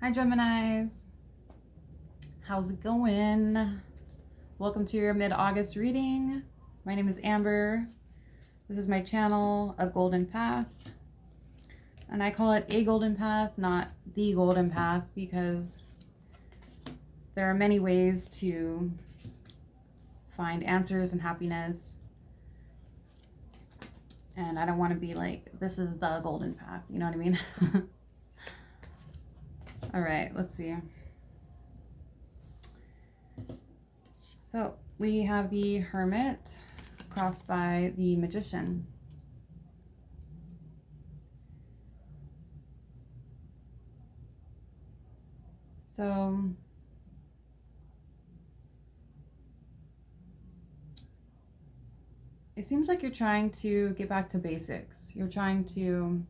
Hi Geminis, how's it going? Welcome to your mid-August reading. My name is Amber. This is my channel, A Golden Path. And I call it a golden path, not the golden path, because there are many ways to find answers and happiness. And I don't want to be like, this is the golden path, you know what I mean? All right, let's see. So we have the Hermit crossed by the Magician. So it seems like you're trying to get back to basics. You're trying to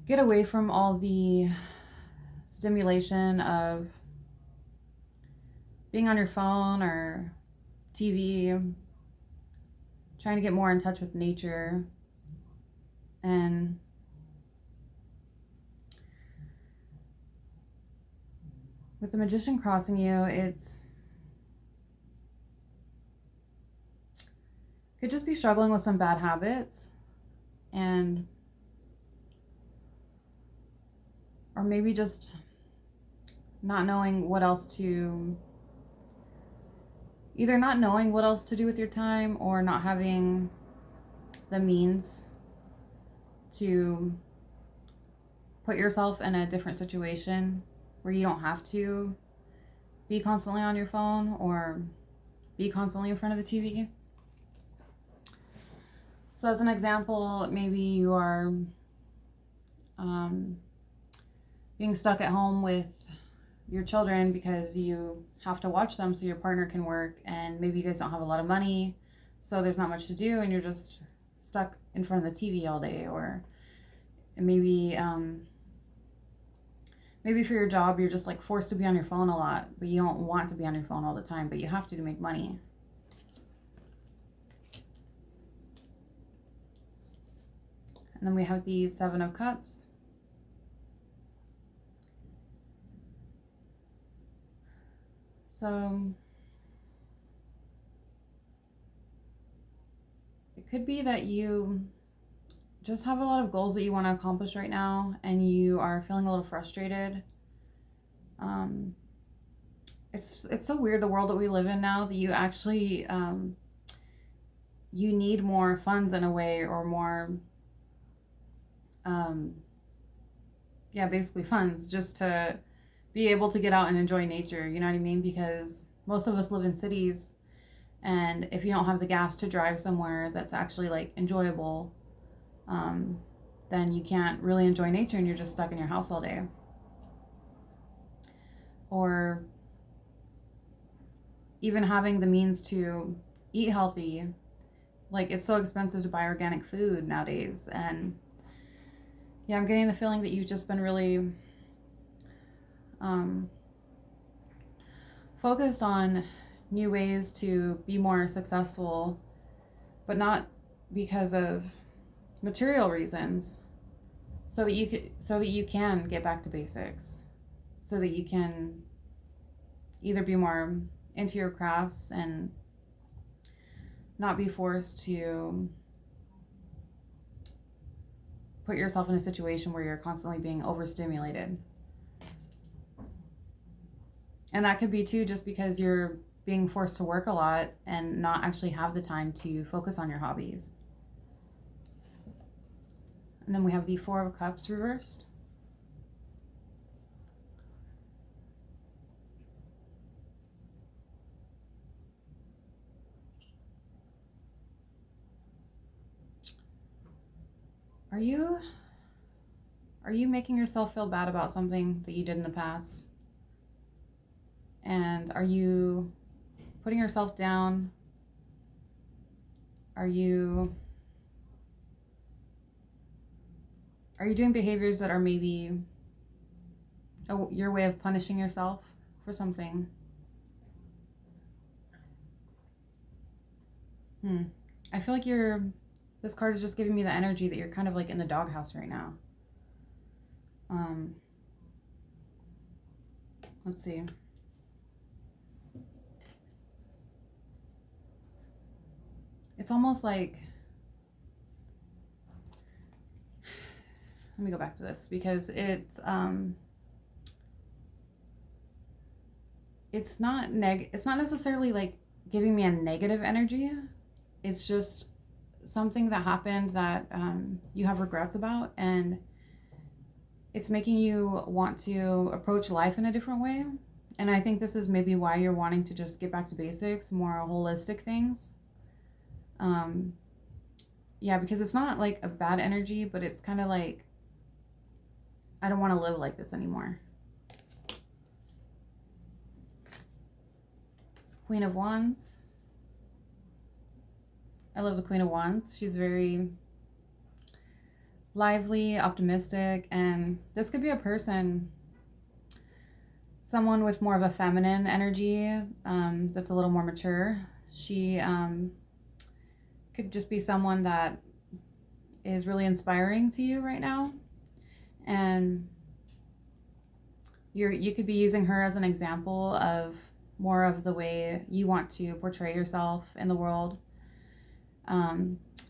get away from all the stimulation of being on your phone or TV, trying to get more in touch with nature. And with the Magician crossing you, it's could just be struggling with some bad habits, and or maybe just not knowing what else to either not knowing what else to do with your time, or not having the means to put yourself in a different situation where you don't have to be constantly on your phone or be constantly in front of the TV. So as an example, maybe you are being stuck at home with your children because you have to watch them so your partner can work, and maybe you guys don't have a lot of money, so there's not much to do and you're just stuck in front of the TV all day. Or maybe maybe for your job you're just like forced to be on your phone a lot, but you don't want to be on your phone all the time, but you have to make money. And then we have the Seven of Cups. So it could be that you just have a lot of goals that you want to accomplish right now, and you are feeling a little frustrated. It's so weird, the world that we live in now, that you actually you need more funds in a way, or more basically funds, just to be able to get out and enjoy nature, you know what I mean? Because most of us live in cities, and if you don't have the gas to drive somewhere that's actually like enjoyable, then you can't really enjoy nature and you're just stuck in your house all day. Or even having the means to eat healthy, like it's so expensive to buy organic food nowadays. And yeah, I'm getting the feeling that you've just been really focused on new ways to be more successful, but not because of material reasons, so that you can get back to basics, so that you can either be more into your crafts and not be forced to put yourself in a situation where you're constantly being overstimulated. And that could be too just because you're being forced to work a lot and not actually have the time to focus on your hobbies. And then we have the Four of Cups reversed. Are you making yourself feel bad about something that you did in the past? And are you putting yourself down? Are you doing behaviors that are maybe your way of punishing yourself for something? I feel like this card is just giving me the energy that you're kind of like in the doghouse right now. Let's see. It's almost like, let me go back to this because it's not necessarily like giving me a negative energy. It's just something that happened that you have regrets about, and it's making you want to approach life in a different way. And I think this is maybe why you're wanting to just get back to basics, more holistic things. Yeah, because it's not like a bad energy, but it's kind of like, I don't want to live like this anymore. Queen of Wands. I love the Queen of Wands. She's very lively, optimistic, and this could be a person, someone with more of a feminine energy, that's a little more mature. She could just be someone that is really inspiring to you right now, and you could be using her as an example of more of the way you want to portray yourself in the world.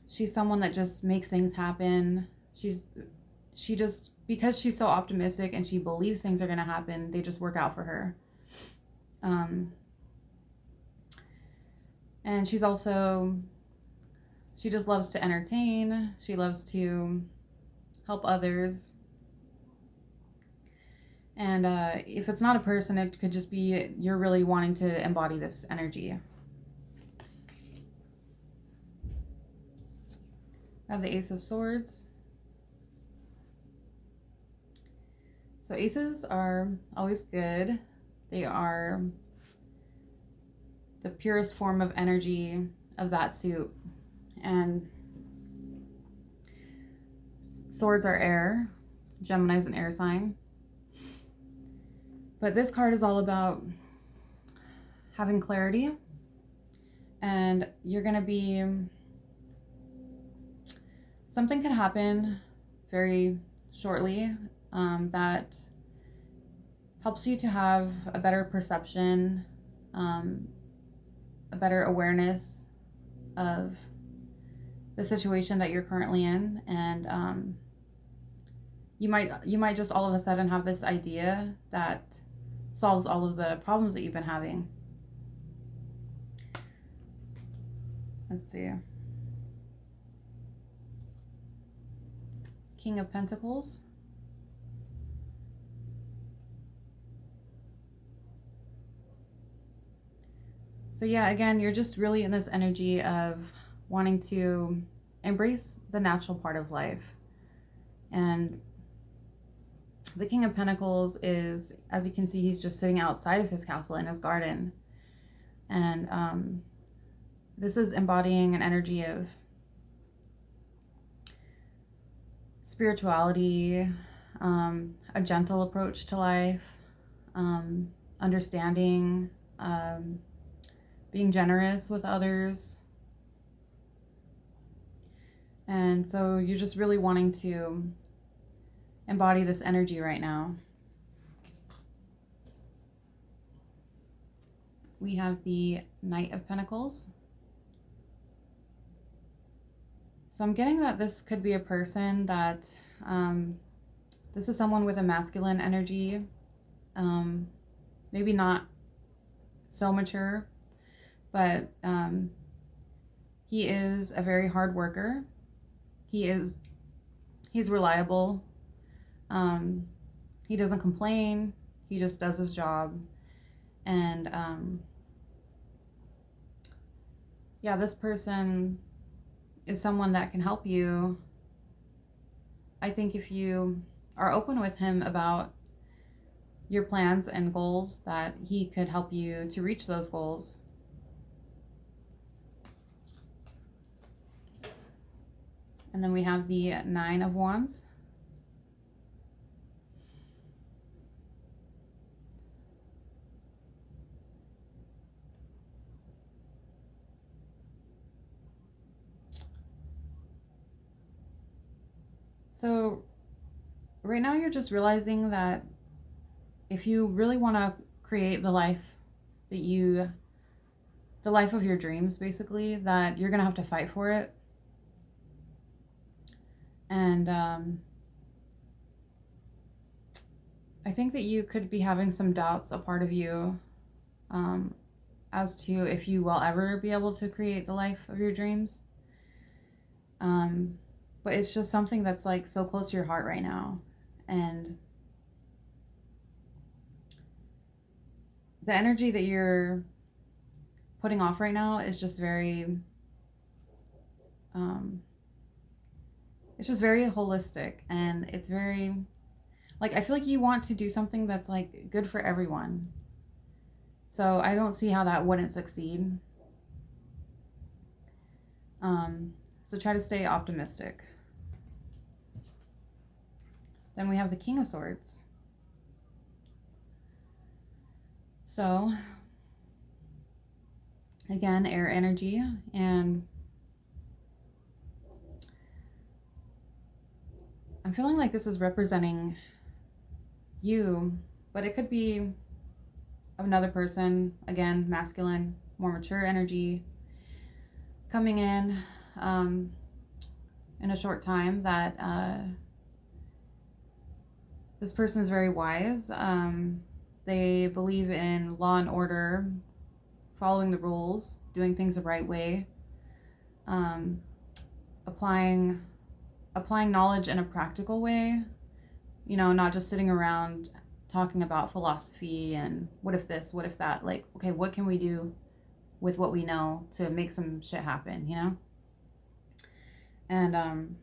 She's someone that just makes things happen. She just, because she's so optimistic and she believes things are going to happen, they just work out for her. And she's also, she just loves to entertain. She loves to help others. And if it's not a person, it could just be you're really wanting to embody this energy. I have the Ace of Swords. So aces are always good. They are the purest form of energy of that suit. And swords are air. Gemini's an air sign. But this card is all about having clarity. And you're going to be, something could happen very shortly that helps you to have a better perception, a better awareness of the situation that you're currently in, and you might just all of a sudden have this idea that solves all of the problems that you've been having. Let's see. King of Pentacles. So yeah, again, you're just really in this energy of wanting to embrace the natural part of life. And the King of Pentacles is, as you can see, he's just sitting outside of his castle in his garden. And this is embodying an energy of spirituality, a gentle approach to life, understanding, being generous with others. And so you're just really wanting to embody this energy right now. We have the Knight of Pentacles. So I'm getting that this could be a person that, this is someone with a masculine energy, maybe not so mature, but he is a very hard worker. He's reliable. He doesn't complain. He just does his job. And yeah, this person is someone that can help you. I think if you are open with him about your plans and goals, that he could help you to reach those goals. And then we have the Nine of Wands. So right now you're just realizing that if you really want to create the life the life of your dreams, basically, that you're gonna have to fight for it. And I think that you could be having some doubts, a part of you, as to if you will ever be able to create the life of your dreams. But it's just something that's like so close to your heart right now. And the energy that you're putting off right now is just very, it's just very holistic, and it's very, like, I feel like you want to do something that's like good for everyone. So I don't see how that wouldn't succeed. So try to stay optimistic. Then we have the King of Swords. So again, air energy, and I'm feeling like this is representing you, but it could be another person, again, masculine, more mature energy coming in a short time, that this person is very wise. They believe in law and order, following the rules, doing things the right way, applying knowledge in a practical way, you know, not just sitting around talking about philosophy and what if this, what if that. Like, okay, what can we do with what we know to make some shit happen, you know? And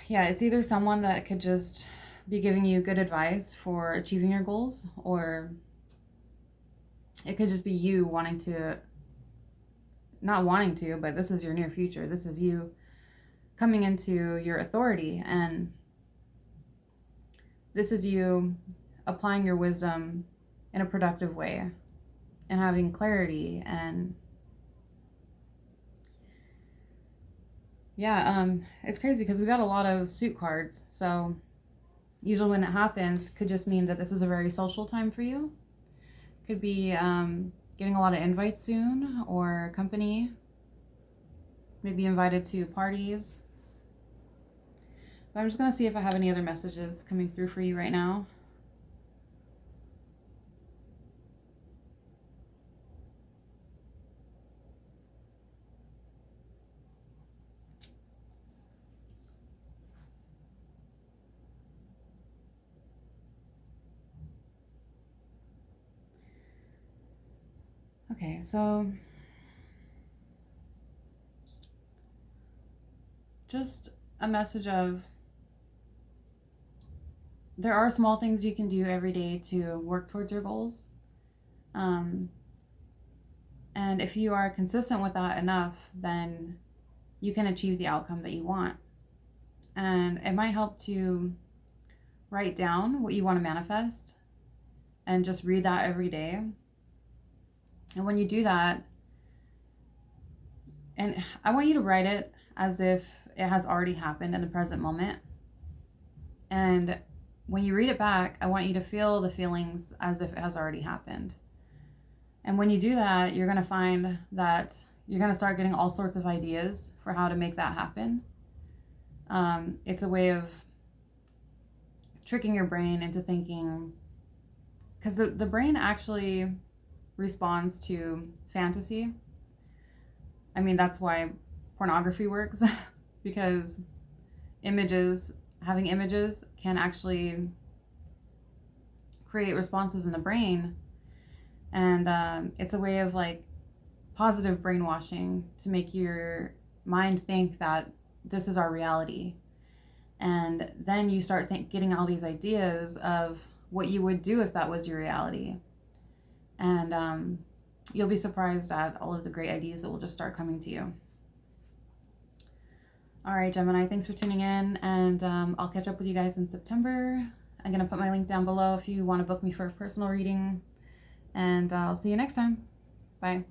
yeah, it's either someone that could just be giving you good advice for achieving your goals, or it could just be you wanting to, not wanting to, but this is your near future. This is you coming into your authority, and this is you applying your wisdom in a productive way and having clarity. And yeah, it's crazy because we got a lot of suit cards. So usually when it happens, could just mean that this is a very social time for you. Could be getting a lot of invites soon, or company, maybe invited to parties. But I'm just going to see if I have any other messages coming through for you right now. Okay, so just a message of, there are small things you can do every day to work towards your goals. And if you are consistent with that enough, then you can achieve the outcome that you want. And it might help to write down what you want to manifest and just read that every day. And when you do that, and I want you to write it as if it has already happened in the present moment. And when you read it back, I want you to feel the feelings as if it has already happened. And when you do that, you're going to find that you're going to start getting all sorts of ideas for how to make that happen. It's a way of tricking your brain into thinking, because the brain actually responds to fantasy. I mean, that's why pornography works, because having images can actually create responses in the brain. And it's a way of like positive brainwashing to make your mind think that this is our reality. And then you start getting all these ideas of what you would do if that was your reality. And you'll be surprised at all of the great ideas that will just start coming to you. All right, Gemini, thanks for tuning in, and I'll catch up with you guys in September. I'm going to put my link down below if you want to book me for a personal reading, and I'll see you next time. Bye.